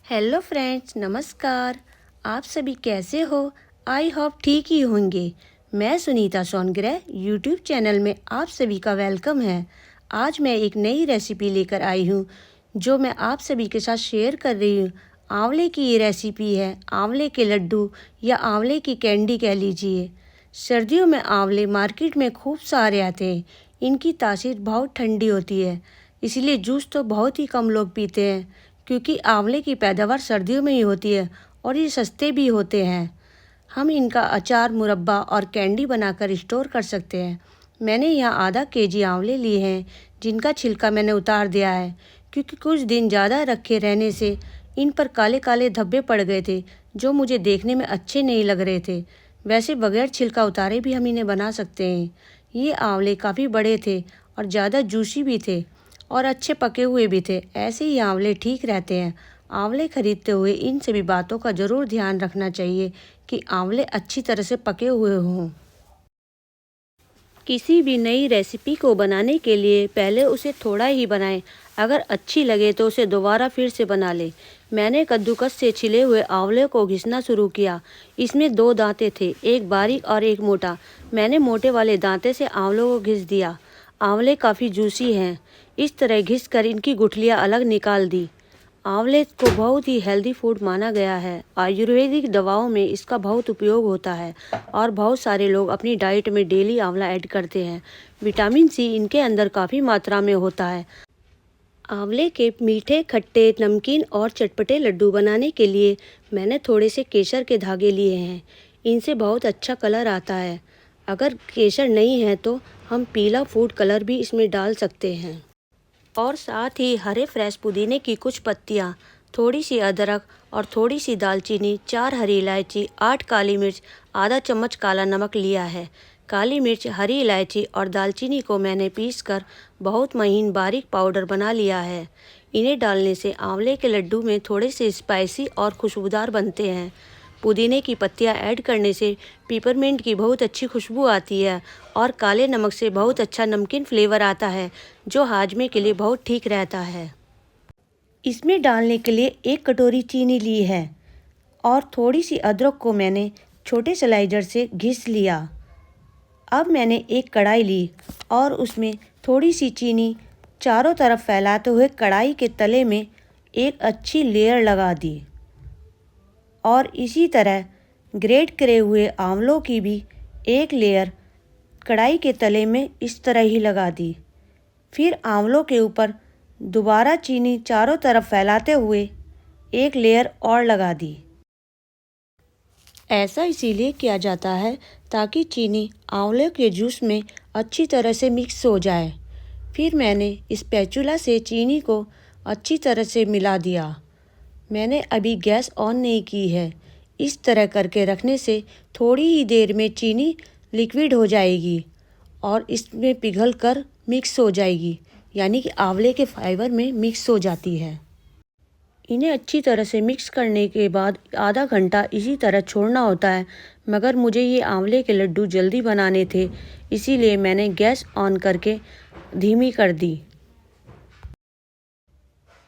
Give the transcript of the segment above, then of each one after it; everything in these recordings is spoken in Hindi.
हेलो फ्रेंड्स, नमस्कार। आप सभी कैसे हो? आई होप ठीक ही होंगे। मैं सुनीता सोनग्रे यूट्यूब चैनल में आप सभी का वेलकम है। आज मैं एक नई रेसिपी लेकर आई हूँ जो मैं आप सभी के साथ शेयर कर रही हूँ। आंवले की ये रेसिपी है आंवले के लड्डू या आंवले की कैंडी कह लीजिए। सर्दियों में आंवले मार्केट में खूब सारे आते हैं। इनकी तासीर बहुत ठंडी होती है, इसलिए जूस तो बहुत ही कम लोग पीते हैं क्योंकि आंवले की पैदावार सर्दियों में ही होती है और ये सस्ते भी होते हैं। हम इनका अचार, मुरब्बा और कैंडी बनाकर स्टोर कर सकते हैं। मैंने यहाँ आधा केजी आंवले लिए हैं जिनका छिलका मैंने उतार दिया है क्योंकि कुछ दिन ज़्यादा रखे रहने से इन पर काले काले धब्बे पड़ गए थे जो मुझे देखने में अच्छे नहीं लग रहे थे। वैसे बगैर छिलका उतारे भी हम इन्हें बना सकते हैं। ये आंवले काफ़ी बड़े थे और ज़्यादा जूसी भी थे और अच्छे पके हुए भी थे। ऐसे ही आंवले ठीक रहते हैं। आंवले खरीदते हुए इन सभी बातों का ज़रूर ध्यान रखना चाहिए कि आंवले अच्छी तरह से पके हुए हों। किसी भी नई रेसिपी को बनाने के लिए पहले उसे थोड़ा ही बनाएं। अगर अच्छी लगे तो उसे दोबारा फिर से बना लें। मैंने कद्दूकस से छिले हुए आंवले को घिसना शुरू किया। इसमें दो दांते थे, एक बारीक और एक मोटा। मैंने मोटे वाले दांते से आंवलों को घिस दिया। आंवले काफ़ी जूसी हैं। इस तरह घिस कर इनकी गुठलियाँ अलग निकाल दी। आंवले को बहुत ही हेल्दी फूड माना गया है। आयुर्वेदिक दवाओं में इसका बहुत उपयोग होता है और बहुत सारे लोग अपनी डाइट में डेली आंवला ऐड करते हैं। विटामिन सी इनके अंदर काफ़ी मात्रा में होता है। आंवले के मीठे, खट्टे, नमकीन और चटपटे लड्डू बनाने के लिए मैंने थोड़े से केसर के धागे लिए हैं। इनसे बहुत अच्छा कलर आता है। अगर केसर नहीं है तो हम पीला फूड कलर भी इसमें डाल सकते हैं। और साथ ही हरे फ्रेश पुदीने की कुछ पत्तियाँ, थोड़ी सी अदरक और थोड़ी सी दालचीनी, 4 हरी इलायची, 8 काली मिर्च, आधा चम्मच काला नमक लिया है। काली मिर्च, हरी इलायची और दालचीनी को मैंने पीसकर बहुत महीन बारीक पाउडर बना लिया है। इन्हें डालने से आंवले के लड्डू में थोड़े से स्पाइसी और खुशबूदार बनते हैं। पुदीने की पत्तियाँ ऐड करने से पिपरमिंट की बहुत अच्छी खुशबू आती है और काले नमक से बहुत अच्छा नमकीन फ्लेवर आता है जो हाजमे के लिए बहुत ठीक रहता है। इसमें डालने के लिए 1 कटोरी चीनी ली है और थोड़ी सी अदरक को मैंने छोटे स्लाइजर से घिस लिया। अब मैंने एक कढ़ाई ली और उसमें थोड़ी सी चीनी चारों तरफ फैलाते हुए कढ़ाई के तले में एक अच्छी लेयर लगा दी और इसी तरह ग्रेट करे हुए आंवलों की भी एक लेयर कढ़ाई के तले में इस तरह ही लगा दी। फिर आंवलों के ऊपर दोबारा चीनी चारों तरफ फैलाते हुए एक लेयर और लगा दी। ऐसा इसीलिए किया जाता है ताकि चीनी आंवले के जूस में अच्छी तरह से मिक्स हो जाए। फिर मैंने स्पैचुला से चीनी को अच्छी तरह से मिला दिया। मैंने अभी गैस ऑन नहीं की है। इस तरह करके रखने से थोड़ी ही देर में चीनी लिक्विड हो जाएगी और इसमें पिघल कर मिक्स हो जाएगी, यानी कि आंवले के फाइबर में मिक्स हो जाती है। इन्हें अच्छी तरह से मिक्स करने के बाद आधा घंटा इसी तरह छोड़ना होता है। मगर मुझे ये आंवले के लड्डू जल्दी बनाने थे, इसीलिए मैंने गैस ऑन करके धीमी कर दी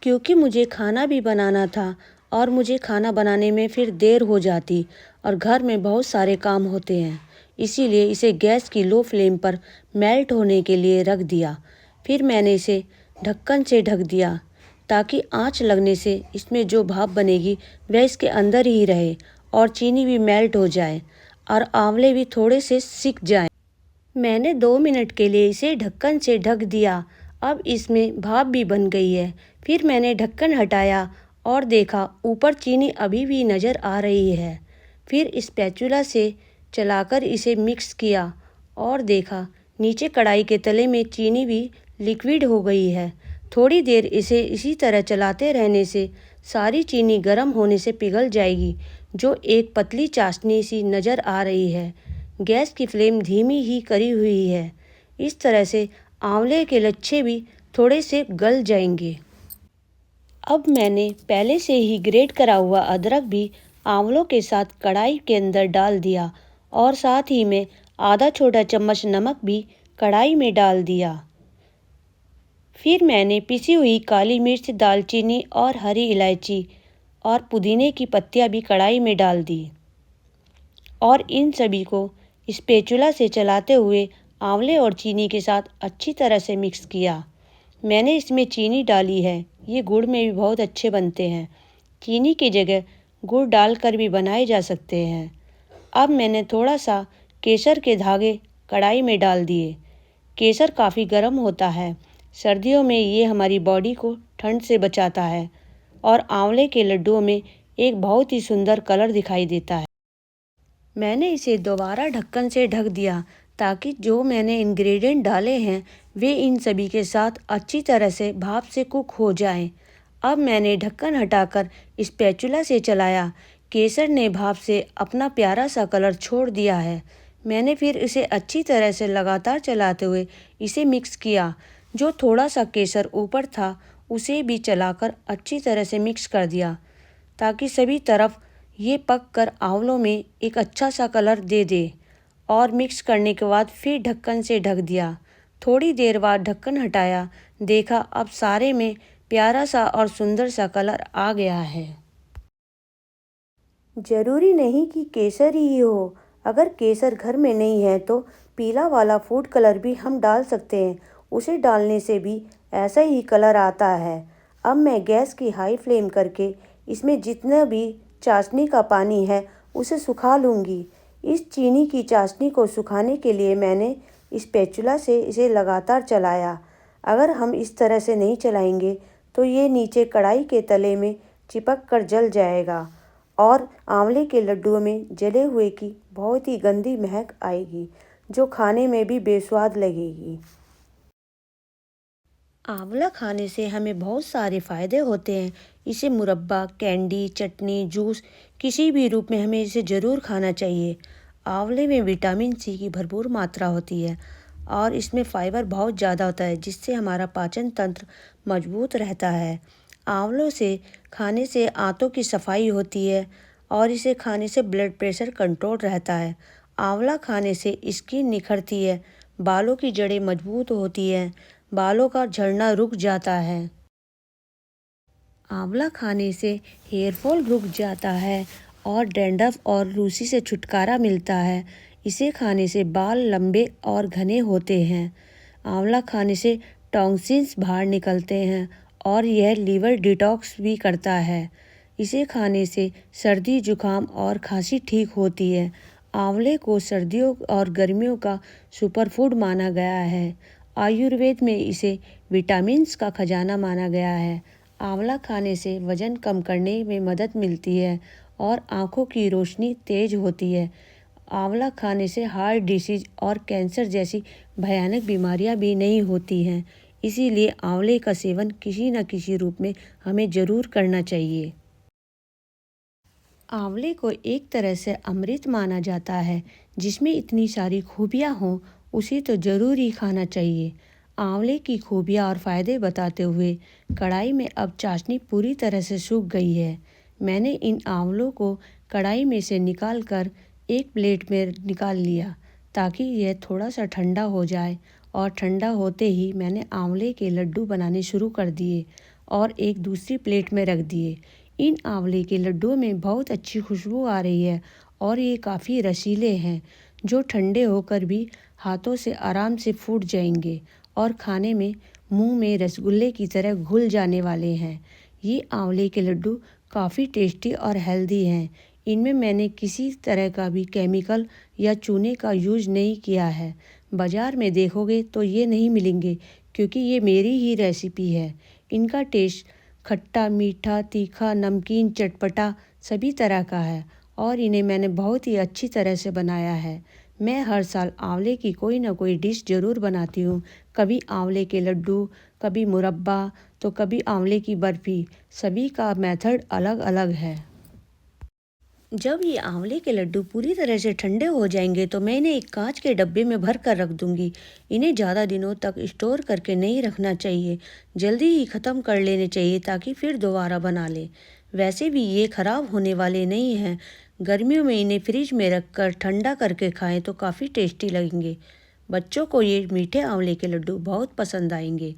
क्योंकि मुझे खाना भी बनाना था और मुझे खाना बनाने में फिर देर हो जाती और घर में बहुत सारे काम होते हैं। इसीलिए इसे गैस की लो फ्लेम पर मेल्ट होने के लिए रख दिया। फिर मैंने इसे ढक्कन से ढक दिया ताकि आंच लगने से इसमें जो भाप बनेगी वह इसके अंदर ही रहे और चीनी भी मेल्ट हो जाए और आंवले भी थोड़े से सिक जाएं। मैंने 2 मिनट के लिए इसे ढक्कन से ढक दिया। अब इसमें भाप भी बन गई है। फिर मैंने ढक्कन हटाया और देखा ऊपर चीनी अभी भी नज़र आ रही है। फिर स्पैचुला से चलाकर इसे मिक्स किया और देखा नीचे कढ़ाई के तले में चीनी भी लिक्विड हो गई है। थोड़ी देर इसे इसी तरह चलाते रहने से सारी चीनी गर्म होने से पिघल जाएगी, जो एक पतली चाशनी सी नज़र आ रही है। गैस की फ्लेम धीमी ही करी हुई है। इस तरह से आंवले के लच्छे भी थोड़े से गल जाएंगे। अब मैंने पहले से ही ग्रेट करा हुआ अदरक भी आंवलों के साथ कढ़ाई के अंदर डाल दिया और साथ ही में आधा छोटा चम्मच नमक भी कढ़ाई में डाल दिया। फिर मैंने पिसी हुई काली मिर्च, दालचीनी और हरी इलायची और पुदीने की पत्तियां भी कढ़ाई में डाल दी और इन सभी को स्पैचुला से चलाते हुए आंवले और चीनी के साथ अच्छी तरह से मिक्स किया। मैंने इसमें चीनी डाली है, ये गुड़ में भी बहुत अच्छे बनते हैं। चीनी की जगह गुड़ डालकर भी बनाए जा सकते हैं। अब मैंने थोड़ा सा केसर के धागे कढ़ाई में डाल दिए। केसर काफ़ी गर्म होता है, सर्दियों में ये हमारी बॉडी को ठंड से बचाता है और आंवले के लड्डुओं में एक बहुत ही सुंदर कलर दिखाई देता है। मैंने इसे दोबारा ढक्कन से ढक दिया ताकि जो मैंने इंग्रेडिएंट डाले हैं वे इन सभी के साथ अच्छी तरह से भाप से कुक हो जाएं। अब मैंने ढक्कन हटाकर स्पैचुला से चलाया। केसर ने भाप से अपना प्यारा सा कलर छोड़ दिया है। मैंने फिर इसे अच्छी तरह से लगातार चलाते हुए इसे मिक्स किया। जो थोड़ा सा केसर ऊपर था उसे भी चलाकर अच्छी तरह से मिक्स कर दिया ताकि सभी तरफ ये पक कर आंवलों में एक अच्छा सा कलर दे दे। और मिक्स करने के बाद फिर ढक्कन से ढक दिया। थोड़ी देर बाद ढक्कन हटाया, देखा अब सारे में प्यारा सा और सुंदर सा कलर आ गया है। ज़रूरी नहीं कि केसर ही हो, अगर केसर घर में नहीं है तो पीला वाला फूड कलर भी हम डाल सकते हैं। उसे डालने से भी ऐसा ही कलर आता है। अब मैं गैस की हाई फ्लेम करके इसमें जितना भी चाशनी का पानी है उसे सुखा लूँगी। इस चीनी की चाशनी को सुखाने के लिए मैंने स्पैचुला से इसे लगातार चलाया। अगर हम इस तरह से नहीं चलाएंगे तो ये नीचे कढ़ाई के तले में चिपक कर जल जाएगा और आंवले के लड्डुओं में जले हुए की बहुत ही गंदी महक आएगी जो खाने में भी बेस्वाद लगेगी। आंवला खाने से हमें बहुत सारे फ़ायदे होते हैं। इसे मुरब्बा, कैंडी, चटनी, जूस किसी भी रूप में हमें इसे ज़रूर खाना चाहिए। आंवले में विटामिन सी की भरपूर मात्रा होती है और इसमें फाइबर बहुत ज़्यादा होता है जिससे हमारा पाचन तंत्र मजबूत रहता है। आंवलों से खाने से आंतों की सफाई होती है और इसे खाने से ब्लड प्रेशर कंट्रोल रहता है। आंवला खाने से स्किन निखरती है, बालों की जड़ें मजबूत होती हैं, बालों का झड़ना रुक जाता है। आंवला खाने से हेयर फॉल रुक जाता है और डैंड्रफ और रूसी से छुटकारा मिलता है। इसे खाने से बाल लंबे और घने होते हैं। आंवला खाने से टॉक्सिन्स बाहर निकलते हैं और यह लीवर डिटॉक्स भी करता है। इसे खाने से सर्दी, जुकाम और खांसी ठीक होती है। आंवले को सर्दियों और गर्मियों का सुपरफूड माना गया है। आयुर्वेद में इसे विटामिन्स का खजाना माना गया है। आंवला खाने से वज़न कम करने में मदद मिलती है और आँखों की रोशनी तेज होती है। आंवला खाने से हार्ट डिसीज और कैंसर जैसी भयानक बीमारियां भी नहीं होती हैं। इसीलिए आंवले का सेवन किसी न किसी रूप में हमें ज़रूर करना चाहिए। आंवले को एक तरह से अमृत माना जाता है। जिसमें इतनी सारी खूबियाँ हों उसे तो ज़रूर ही खाना चाहिए। आंवले की खूबियाँ और फ़ायदे बताते हुए कढ़ाई में अब चाशनी पूरी तरह से सूख गई है। मैंने इन आंवलों को कढ़ाई में से निकाल कर एक प्लेट में निकाल लिया ताकि यह थोड़ा सा ठंडा हो जाए और ठंडा होते ही मैंने आंवले के लड्डू बनाने शुरू कर दिए और एक दूसरी प्लेट में रख दिए। इन आंवले के लड्डुओं में बहुत अच्छी खुशबू आ रही है और ये काफ़ी रसीले हैं जो ठंडे होकर भी हाथों से आराम से फूट जाएंगे और खाने में मुंह में रसगुल्ले की तरह घुल जाने वाले हैं। ये आंवले के लड्डू काफ़ी टेस्टी और हेल्दी हैं। इनमें मैंने किसी तरह का भी केमिकल या चूने का यूज़ नहीं किया है। बाज़ार में देखोगे तो ये नहीं मिलेंगे क्योंकि ये मेरी ही रेसिपी है। इनका टेस्ट खट्टा, मीठा, तीखा, नमकीन, चटपटा सभी तरह का है और इन्हें मैंने बहुत ही अच्छी तरह से बनाया है। मैं हर साल आंवले की कोई ना कोई डिश ज़रूर बनाती हूँ। कभी आंवले के लड्डू, कभी मुरब्बा तो कभी आंवले की बर्फ़ी। सभी का मेथड अलग अलग है। जब ये आंवले के लड्डू पूरी तरह से ठंडे हो जाएंगे तो मैं इन्हें एक कांच के डब्बे में भर कर रख दूंगी। इन्हें ज़्यादा दिनों तक स्टोर करके नहीं रखना चाहिए, जल्दी ही ख़त्म कर लेने चाहिए ताकि फिर दोबारा बना लें। वैसे भी ये ख़राब होने वाले नहीं हैं। गर्मियों में इन्हें फ्रिज में रख कर ठंडा करके खाएँ तो काफ़ी टेस्टी लगेंगे। बच्चों को ये मीठे आंवले के लड्डू बहुत पसंद आएंगे।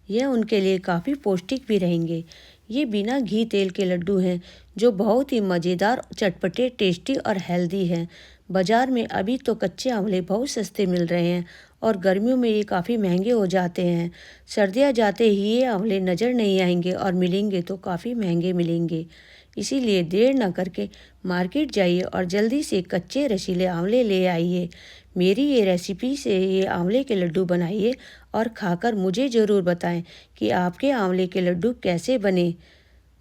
यह उनके लिए काफ़ी पौष्टिक भी रहेंगे। ये बिना घी तेल के लड्डू हैं जो बहुत ही मज़ेदार, चटपटे, टेस्टी और हेल्दी हैं। बाज़ार में अभी तो कच्चे आंवले बहुत सस्ते मिल रहे हैं और गर्मियों में ये काफ़ी महंगे हो जाते हैं। सर्दियाँ जाते ही ये आंवले नज़र नहीं आएंगे और मिलेंगे तो काफ़ी महंगे मिलेंगे। इसीलिए देर ना करके मार्केट जाइए और जल्दी से कच्चे रसीले आंवले ले आइए। मेरी ये रेसिपी से ये आंवले के लड्डू बनाइए और खाकर मुझे ज़रूर बताएं कि आपके आंवले के लड्डू कैसे बने।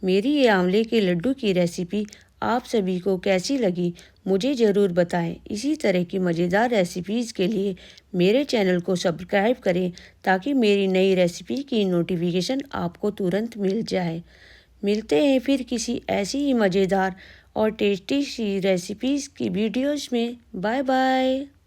मेरी ये आंवले के लड्डू की रेसिपी आप सभी को कैसी लगी मुझे ज़रूर बताएं। इसी तरह की मज़ेदार रेसिपीज़ के लिए मेरे चैनल को सब्सक्राइब करें ताकि मेरी नई रेसिपी की नोटिफिकेशन आपको तुरंत मिल जाए। मिलते हैं फिर किसी ऐसी ही मज़ेदार और टेस्टी सी रेसिपीज़ की वीडियोज़ में। Bye bye.